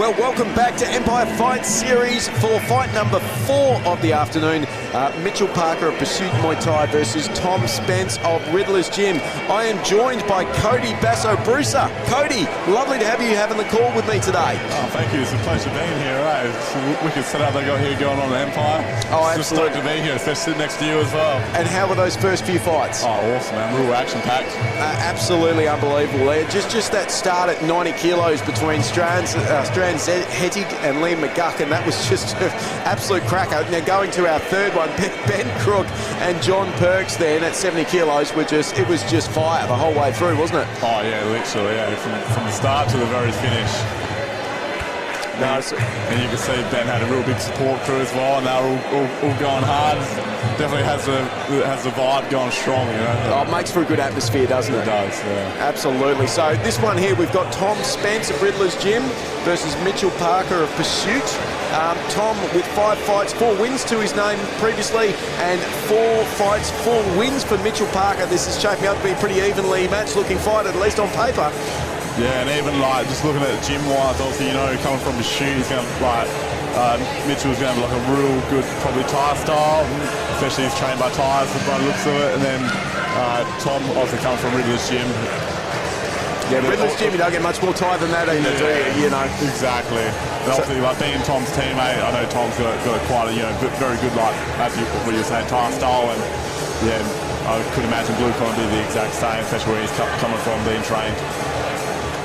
Well, welcome back to Empire Fight Series for fight number 4 of the afternoon. Mitchell Parker of Pursuit Muay Thai versus Tom Spence of Riddler's Gym. I am joined by Cody Basso-Brucer. Cody, lovely to have you having the call with me today. Oh, thank you. It's a pleasure being here. Right? It's a wicked setup they got here going on at Empire. Oh, it's absolutely. just stoked to be here, especially sitting next to you as well. And how were those first few fights? Oh, awesome, man. Real action-packed. Absolutely unbelievable. Just that start at 90 kilos between Strand Hettig and Liam McGuckin, that was just an absolute cracker. Now going to our third one, Ben Crook and John Perks then at 70 kilos it was just fire the whole way through, wasn't it? Oh yeah, literally, yeah. From the start to the very finish. No, and you can see Ben had a real big support crew as well, and they were all going hard. Definitely has the vibe going strong, you know. Oh, it makes for a good atmosphere, doesn't it? It does, yeah. Absolutely. So this one here, we've got Tom Spence of Riddler's Gym versus Mitchell Parker of Pursuit. Tom with 5 fights, 4 wins to his name previously, and 4 fights, 4 wins for Mitchell Parker. This is shaping up to be a pretty evenly matched-looking fight, at least on paper. Yeah, and even like just looking at gym-wise, obviously, you know, coming from Pursuit, he's going to like Mitchell's going to have like a real good, probably Thai style, especially he's trained by Thais by the looks of it. And then Tom obviously coming from Riddler's Gym. Yeah, Riddler's Gym, you don't get much more Thai than that either, do you? You know. Exactly. And obviously, like being Tom's teammate, I know Tom's got quite a, you know, very good, like as what you were saying, Thai style, and yeah, I could imagine Blue Collar be the exact same, especially where he's coming from, being trained.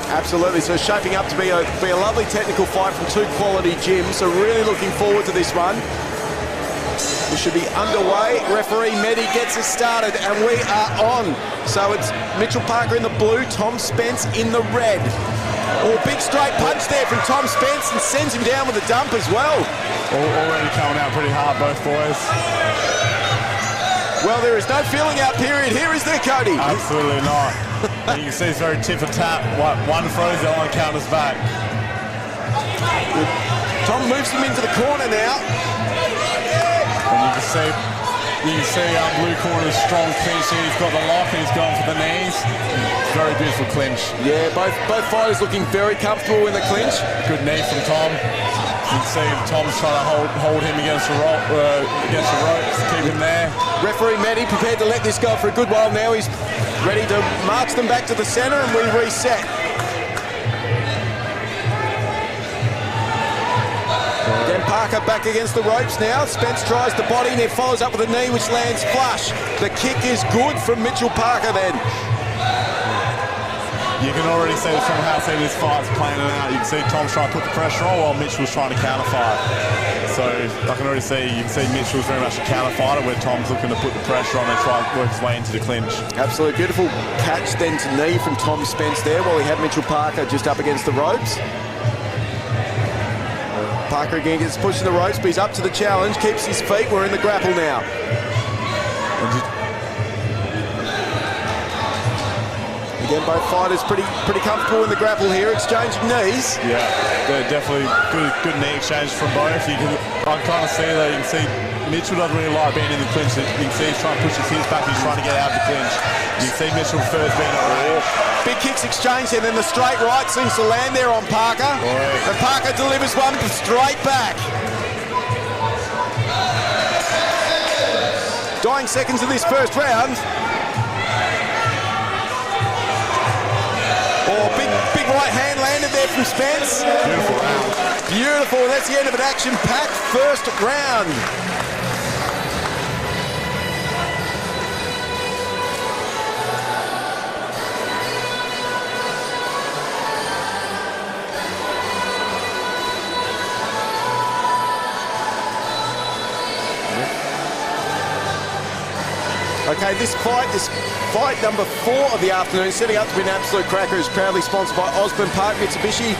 Absolutely, so shaping up to be a lovely technical fight from 2 quality gyms, so really looking forward to this one. We should be underway. Referee Mehdi gets us started, and we are on. So it's Mitchell Parker in the blue, Tom Spence in the red. Oh, big straight punch there from Tom Spence and sends him down with a dump as well. Already coming out pretty hard, both boys. Well, there is no feeling out period here, is there, Cody? Absolutely not. You can see it's very tit for tat. One throws, the other one counters back. Tom moves him into the corner now. And you can see blue corner's strong clinch here. He's got the lock and he's going for the knees. Very beautiful clinch. Yeah, both fighters looking very comfortable in the clinch. Good knee from Tom. You can see Tom's trying to hold him against the ropes, keep him there. Referee Mehdi prepared to let this go for a good while now. He's ready to march them back to the centre, and we reset. Again, Parker back against the ropes now. Spence tries the body and then follows up with a knee which lands flush. The kick is good from Mitchell Parker then. You can already see from how this fight's playing it out. You can see Tom's trying to put the pressure on while Mitchell's trying to counter-fight. So I can already see, you can see Mitchell's very much a counter-fighter where Tom's looking to put the pressure on and try to work his way into the clinch. Absolutely beautiful catch then to knee from Tom Spence there while he had Mitchell Parker just up against the ropes. Parker again gets pushed to the ropes, but he's up to the challenge, keeps his feet. We're in the grapple now. Again, both fighters pretty comfortable in the grapple here, exchanging knees. Yeah, they're definitely good knee exchange from both. I can kind of see that. You can see Mitchell doesn't really like being in the clinch. You can see he's trying to push his heels back. He's trying to get out of the clinch. You can see Mitchell first being at range. Big kicks exchanged, and then the straight right seems to land there on Parker. And Parker delivers one straight back. Dying seconds of this first round. Oh, big right hand landed there from Spence. Beautiful round. Beautiful. That's the end of an action-packed first round. Okay, this fight number 4 of the afternoon, setting up to be an absolute cracker, is proudly sponsored by Osborne Park Mitsubishi.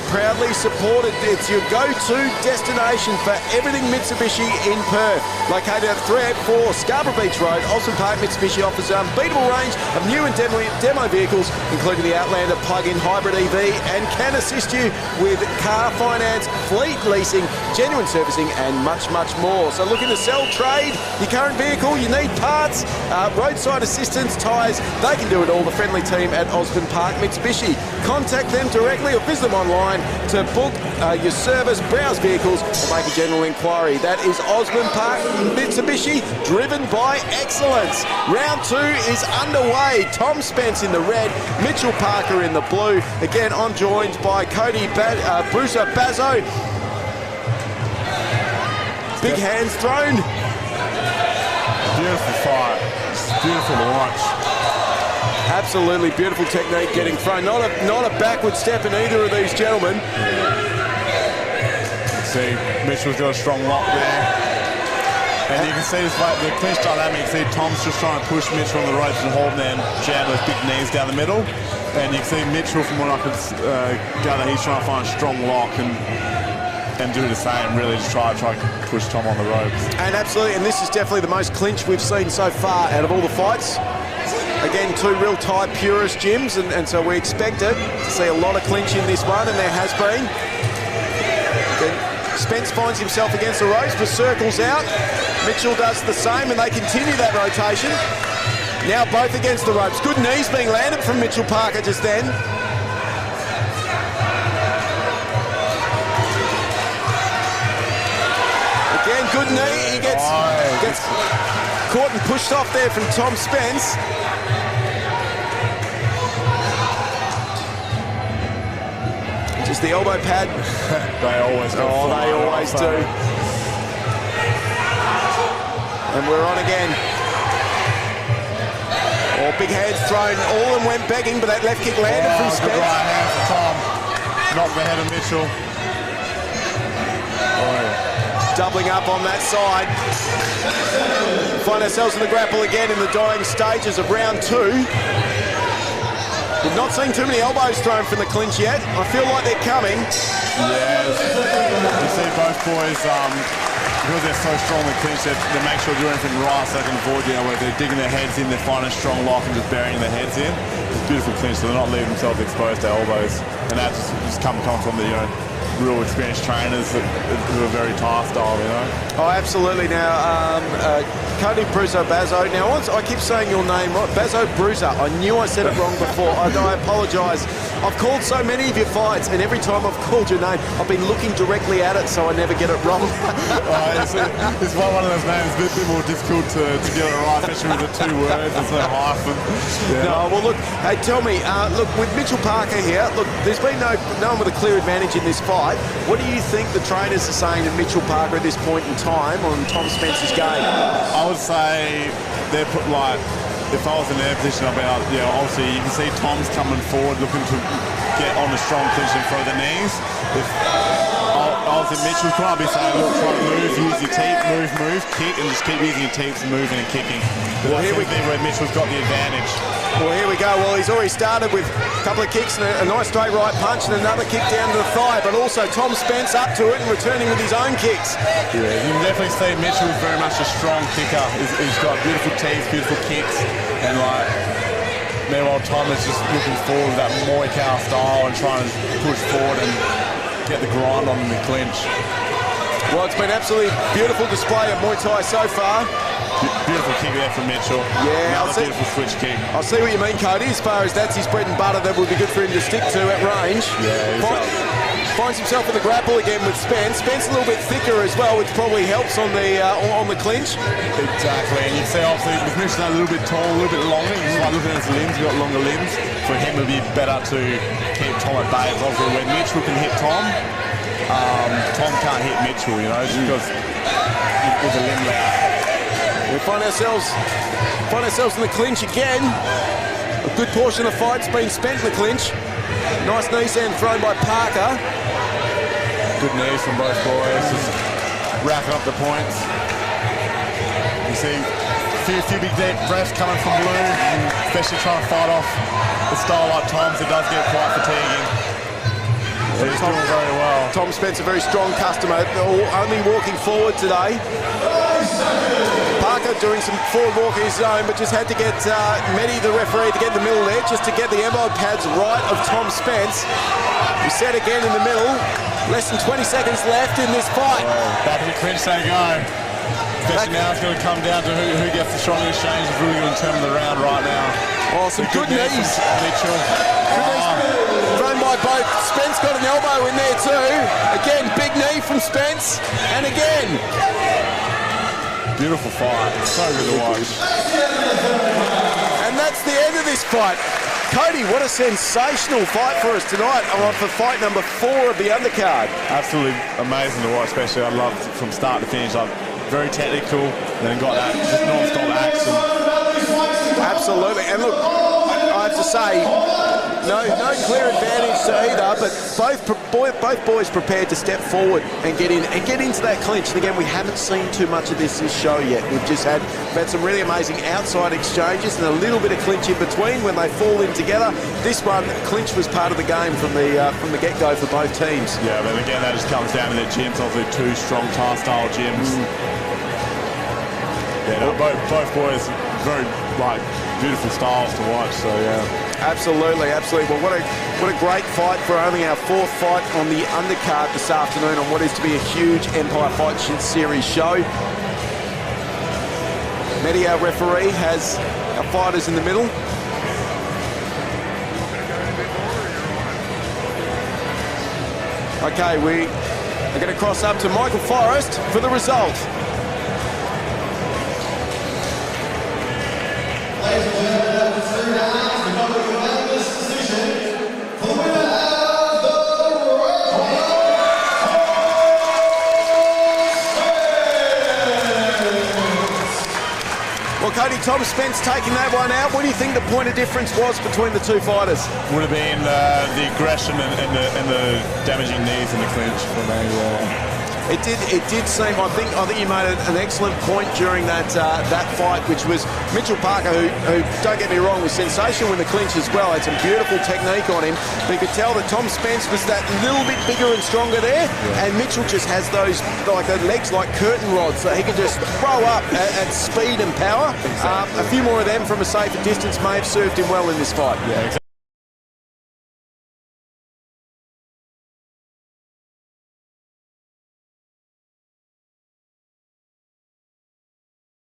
Proudly supported. It's your go-to destination for everything Mitsubishi in Perth. Located at 384 Scarborough Beach Road, Osborne Park Mitsubishi offers an unbeatable range of new and demo vehicles, including the Outlander plug-in hybrid EV, and can assist you with car finance, fleet leasing, genuine servicing, and much, much more. So looking to sell, trade your current vehicle, you need parts, parts, roadside assistance, tyres, they can do it all. The friendly team at Osborne Park Mitsubishi. Contact them directly or visit them online to book your service, browse vehicles, or make a general inquiry. That is Osborne Park Mitsubishi, driven by excellence. Round 2 is underway. Tom Spence in the red, Mitchell Parker in the blue. Again, I'm joined by Cody Brucer Bazzo. Big hands thrown. Beautiful fight. Beautiful to watch. Absolutely beautiful technique getting thrown. Not a backward step in either of these gentlemen. See, Mitchell's got a strong lock there. And you can see this, like, the clinch dynamic. See, Tom's just trying to push Mitchell on the ropes and hold him there and jam those big knees down the middle. And you can see Mitchell, from what I could gather, he's trying to find a strong lock and do the same, really just try to push Tom on the ropes. And absolutely, and this is definitely the most clinch we've seen so far out of all the fights. Again, two real Thai purist gyms, and so we expected to see a lot of clinch in this one, and there has been. Again, Spence finds himself against the ropes, but circles out. Mitchell does the same, and they continue that rotation. Now both against the ropes. Good knees being landed from Mitchell Parker just then. Again, good knee. He gets caught and pushed off there from Tom Spence. Just the elbow pad. They always do. Oh, they always do. And we're on again. Oh, big hands thrown. All of them went begging, but that left kick landed from Spence. Good right hand for Tom. Knocked the head of Mitchell. Doubling up on that side. Find ourselves in the grapple again in the dying stages of round 2. We've not seen too many elbows thrown from the clinch yet. I feel like they're coming. Yeah, you see both boys, because they're so strong in the clinch, they make sure they're doing everything right so they can avoid, where they're digging their heads in, they're finding a strong lock and just burying their heads in. It's a beautiful clinch, so they're not leaving themselves exposed to elbows. And that just come from the, real experienced trainers who are very Thai style, Oh, absolutely. Now, Cody Brucer Bazzo. Now, I keep saying your name right. Bazzo Brucer. I knew I said it wrong before. I apologise. I've called so many of your fights, and every time I've called your name, I've been looking directly at it, so I never get it wrong. It's one of those names a bit more difficult to get it right, especially with the 2 words. There's no hyphen. Yeah. No, well, look, hey, tell me, look, with Mitchell Parker here, look, there's been no one with a clear advantage in this fight. What do you think the trainers are saying to Mitchell Parker at this point in time on Tom Spence's game? I would say they're if I was in their position, I'd be obviously you can see Tom's coming forward looking to get on the strong clinch in front of the knees. Obviously Mitchell's probably saying, look, try to move, use your teeth, move, kick, and just keep using your teeth, moving and kicking. But well, here we go, where Mitchell's got the advantage. Well, here we go. Well, he's already started with a couple of kicks and a nice straight right punch and another kick down to the thigh, but also Tom Spence up to it and returning with his own kicks. Yeah, you can definitely see Mitchell's very much a strong kicker. He's got beautiful teeth, beautiful kicks, and meanwhile Tom is just looking forward with that Muay Thai style and trying to push forward and get the grind on in the clinch. Well, it's been absolutely beautiful display of Muay Thai so far. Beautiful kick there from Mitchell. Yeah, another beautiful switch kick. I see what you mean, Cody, as far as that's his bread and butter that would be good for him to stick to at range. Yeah, finds himself in the grapple again with Spence. Spence a little bit thicker as well, which probably helps on the clinch. Exactly, and you see obviously with Mitchell a little bit tall, a little bit longer. You start looking at his limbs, he's got longer limbs. For him it would be better to keep Tom at bay. Obviously when Mitchell can hit Tom, Tom can't hit Mitchell, just because with a limb length. We find ourselves in the clinch again. A good portion of the fight's been spent in the clinch. Nice knee stand thrown by Parker. Good knees from both boys, just racking up the points. You see a few big deep breaths coming from Blue, especially trying to fight off a style like Tom's. It does get quite fatiguing. He's doing very well. Tom Spence, a very strong customer, only walking forward today. Parker doing some forward walk of his own, but just had to get Mehdi, the referee, to get in the middle there, just to get the elbow pads right of Tom Spence. We set again in the middle. Less than 20 seconds left in this fight. Back in the clinch they go. Especially now it's going to come down to who gets the strongest exchange. Is really going to determine the round right now. Oh, some good knees. Mitchell. Thrown by Bout. Spence got an elbow in there too. Again, big knee from Spence. And again. Beautiful fight. So good to watch. And that's the end of this fight. Cody, what a sensational fight for us tonight. For fight number 4 of the undercard. Absolutely amazing to watch, especially I loved from start to finish. Like, very technical, then got that just non-stop action. Absolutely. And look, I have to say, no clear advantage to either, but both boys prepared to step forward and get into that clinch. And again, we haven't seen too much of this show yet. We've had some really amazing outside exchanges and a little bit of clinch in between when they fall in together. This one, clinch was part of the game from the get-go for both teams. Yeah, but again, that just comes down to their gyms. Obviously, 2 strong Tar-style gyms. Yeah, no, both boys, very beautiful styles to watch. So yeah. Absolutely. Well, what a great fight for only our 4th fight on the undercard this afternoon on what is to be a huge Empire Fight Series show. Mehdi, our referee, has our fighters in the middle. Okay, we are going to cross up to Michael Forrest for the result. Ladies and gentlemen, after 3 rounds, we come to a unanimous decision for the winner of the round. Well, Cody, Tom Spence taking that one out. What do you think the point of difference was between the 2 fighters? Would have been the aggression and the damaging knees in the clinch for me. It did seem. I think you made an excellent point during that fight, which was Mitchell Parker, who don't get me wrong, was sensational in the clinch as well. Had some beautiful technique on him. But you could tell that Tom Spence was that little bit bigger and stronger there, and Mitchell just has those the legs like curtain rods, so he can just throw up at speed and power. Exactly. A few more of them from a safer distance may have served him well in this fight. Yeah,